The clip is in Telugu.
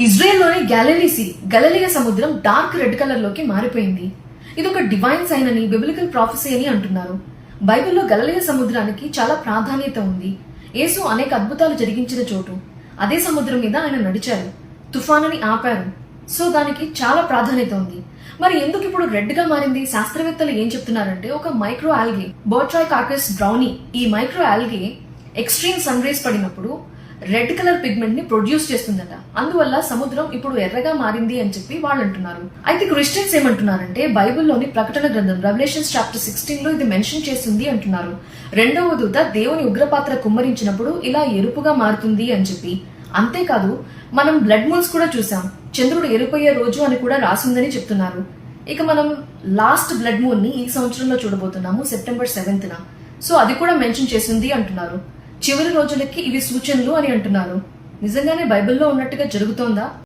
ఇజ్రాయెల్లోని గలిలియా సముద్రం డార్క్ రెడ్ కలర్ లోకి మారిపోయింది. ఇది ఒక డివైన్ సైన్ అని, బిబిలికల్ ప్రాఫెసీ అని అంటున్నారు. బైబిల్లో గలిలియా సముద్రానికి చాలా ప్రాధాన్యత ఉంది. యేసు అనేక అద్భుతాలు జరిగించిన చోటు. అదే సముద్రం మీద ఆయన నడిచారు, తుఫానుని ఆపారు. సో దానికి చాలా ప్రాధాన్యత ఉంది. మరి ఎందుకు ఇప్పుడు రెడ్ గా మారింది? శాస్త్రవేత్తలు ఏం చెప్తున్నారంటే, ఒక మైక్రో ఆల్గే బోట్రాయికార్పస్ బ్రౌనీ, ఈ micro algae extreme sun rays పడినప్పుడు రెడ్ కలర్ పిగ్మెంట్ ని ప్రొడ్యూస్ చేస్తుందట. అందువల్ల సముద్రం ఇప్పుడు ఎర్రగా మారింది అని చెప్పి వాళ్ళు అంటున్నారు. అయితే క్రిస్టియన్స్ ఏమంటున్నారంటే, బైబిల్లోని ప్రకటన గ్రంథం రెవల్యూషన్స్ చాప్టర్ 16 లో ఇది మెన్షన్ చేస్తుంది అంటున్నారు. రెండవ దూత దేవుని ఉగ్రపాత్ర కుమ్మరించినప్పుడు ఇలా ఎరుపుగా మారుతుంది అని చెప్పి. అంతేకాదు, మనం బ్లడ్ మూన్స్ కూడా చూసాం. చంద్రుడు ఎరుపయ్యే రోజు అని కూడా రాసిందని చెప్తున్నారు. ఇక మనం లాస్ట్ బ్లడ్ మూన్ ని ఈ సంవత్సరంలో చూడబోతున్నాము, సెప్టెంబర్ 7th. సో అది కూడా మెన్షన్ చేసింది అంటున్నారు. చివరి రోజులకి ఇవి సూచనలు అని అంటున్నారు. నిజంగానే బైబిల్లో ఉన్నట్టుగా జరుగుతోందా?